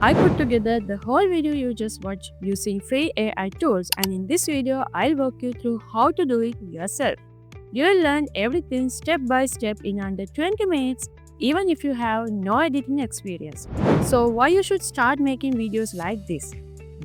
I put together the whole video you just watched using free AI tools, and in this video, I'll walk you through how to do it yourself. You'll learn everything step by step in under 20 minutes, even if you have no editing experience. So, why you should start making videos like this?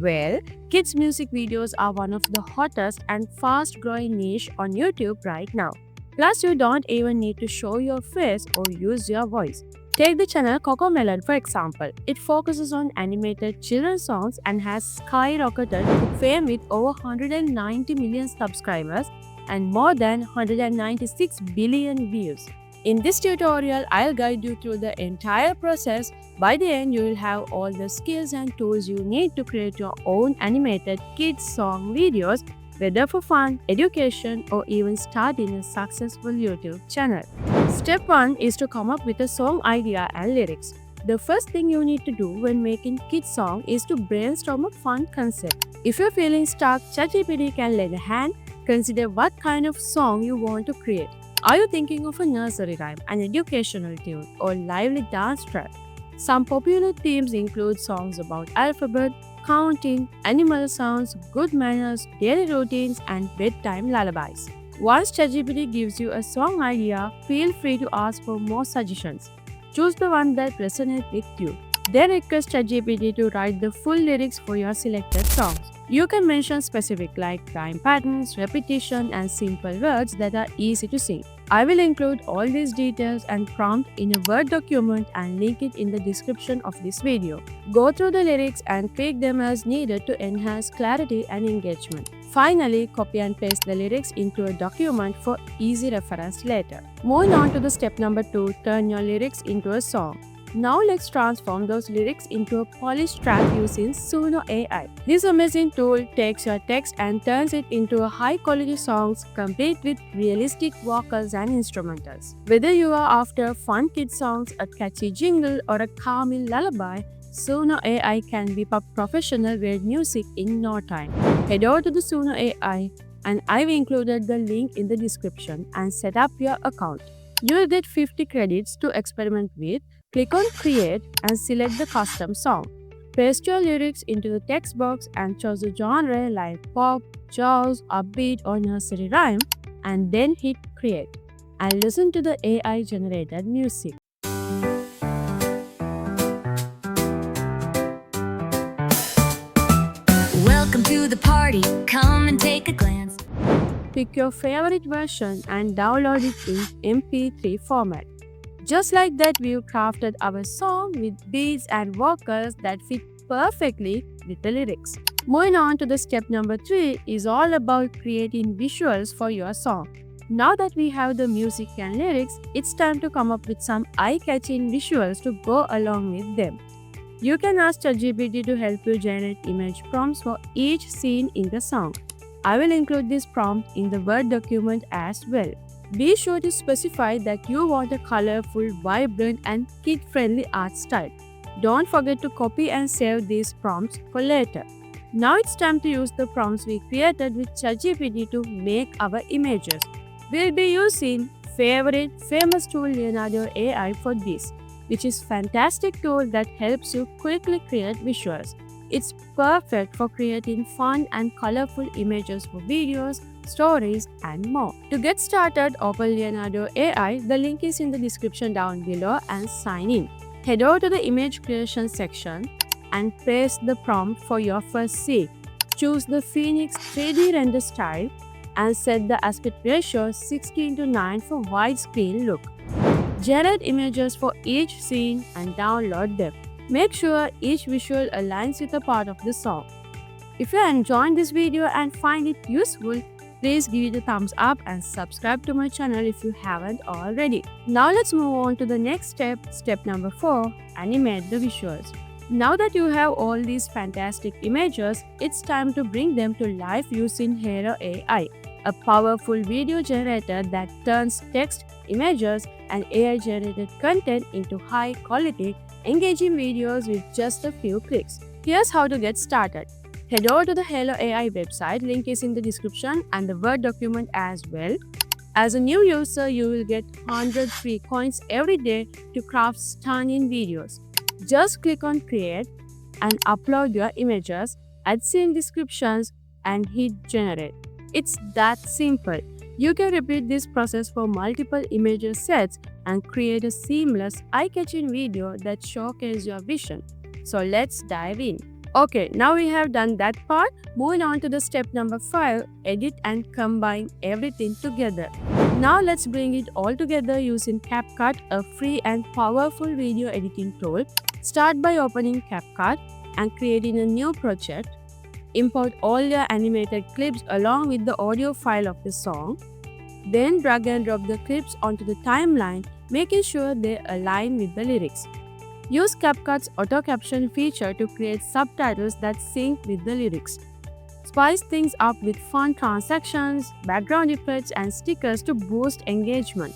Well, kids' music videos are one of the hottest and fast growing niche on YouTube right now. Plus, you don't even need to show your face or use your voice. Take the channel Cocomelon for example. It focuses on animated children's songs and has skyrocketed to fame with over 190 million subscribers and more than 196 billion views. In this tutorial, I'll guide you through the entire process. By the end, you will have all the skills and tools you need to create your own animated kids song videos, whether for fun, education, or even starting a successful YouTube channel. Step 1 is to come up with a song idea and lyrics. The first thing you need to do when making kids song is to brainstorm a fun concept. If you're feeling stuck, ChatGPT can lend a hand. Consider what kind of song you want to create. Are you thinking of a nursery rhyme, an educational tune, or lively dance track? Some popular themes include songs about alphabet, counting, animal sounds, good manners, daily routines, and bedtime lullabies. Once ChatGPT gives you a song idea, feel free to ask for more suggestions. Choose the one that resonates with you. Then request ChatGPT to write the full lyrics for your selected songs. You can mention specific like rhyme patterns, repetition, and simple words that are easy to sing. I will include all these details and prompt in a Word document and link it in the description of this video. Go through the lyrics and tweak them as needed to enhance clarity and engagement. Finally, copy and paste the lyrics into a document for easy reference later. Moving on to the step number 2, turn your lyrics into a song. Now let's transform those lyrics into a polished track using Suno AI. This amazing tool takes your text and turns it into a high-quality songs complete with realistic vocals and instrumentals. Whether you are after fun kid songs, a catchy jingle, or a calming lullaby, Suno AI can whip up professional-grade music in no time. Head over to the Suno AI, and I've included the link in the description, and set up your account. You'll get 50 credits to experiment with. Click on Create and select the custom song. Paste your lyrics into the text box and choose a genre like pop, jazz, upbeat, or nursery rhyme, and then hit Create. And listen to the AI generated music. Welcome to the party, come and take a glance. Pick your favorite version and download it in MP3 format. Just like that, we've crafted our song with beats and vocals that fit perfectly with the lyrics. Moving on to the step number 3 is all about creating visuals for your song. Now that we have the music and lyrics, it's time to come up with some eye-catching visuals to go along with them. You can ask ChatGPT to help you generate image prompts for each scene in the song. I will include this prompt in the Word document as well. Be sure to specify that you want a colorful, vibrant, and kid-friendly art style. Don't forget to copy and save these prompts for later. Now it's time to use the prompts we created with ChatGPT to make our images. We'll be using famous tool Leonardo AI for this, which is a fantastic tool that helps you quickly create visuals. It's perfect for creating fun and colorful images for videos, stories, and more. To get started, open Leonardo AI. The link is in the description down below and sign in. Head over to the image creation section and paste the prompt for your first scene. Choose the Phoenix 3D render style and set the aspect ratio 16:9 for widescreen look. Generate images for each scene and download them. Make sure each visual aligns with a part of the song. If you enjoyed this video and find it useful, please give it a thumbs up and subscribe to my channel if you haven't already. Now let's move on to the next step, step number 4, animate the visuals. Now that you have all these fantastic images, it's time to bring them to life using Hero AI, a powerful video generator that turns text, images, and AI-generated content into high-quality, engaging videos with just a few clicks. Here's how to get started. Head over to the Halo AI website, link is in the description, and the Word document as well. As a new user, you will get 100 free coins every day to craft stunning videos. Just click on Create, and upload your images, add scene descriptions, and hit generate. It's that simple. You can repeat this process for multiple image sets and create a seamless, eye-catching video that showcases your vision. So let's dive in. Okay, now we have done that part. Moving on to the step number 5, edit and combine everything together. Now let's bring it all together using CapCut, a free and powerful video editing tool. Start by opening CapCut and creating a new project. Import all your animated clips along with the audio file of the song. Then drag and drop the clips onto the timeline, making sure they align with the lyrics. Use CapCut's auto caption feature to create subtitles that sync with the lyrics. Spice things up with fun transactions, background effects, and stickers to boost engagement.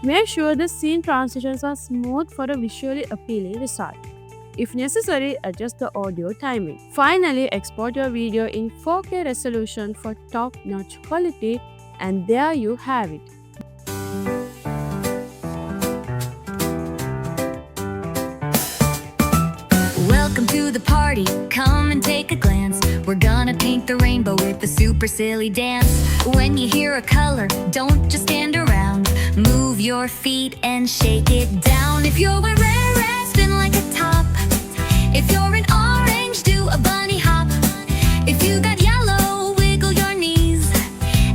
Make sure the scene transitions are smooth for a visually appealing result. If necessary, adjust the audio timing. Finally, export your video in 4K resolution for top-notch quality, and there you have it. Welcome to the party, come and take a glance. We're gonna paint the rainbow with a super silly dance. When you hear a color, don't just stand around. Move your feet and shake it down. If you're wearing red, spin like a top. If you're in orange, do a bunny hop. If you got yellow, wiggle your knees.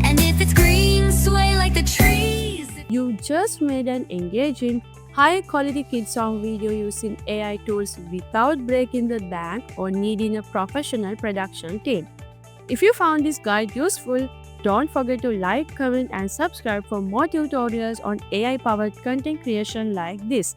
And if it's green, sway like the trees. You just made an engaging, high-quality kid song video using AI tools without breaking the bank or needing a professional production team. If you found this guide useful, don't forget to like, comment, and subscribe for more tutorials on AI-powered content creation like this.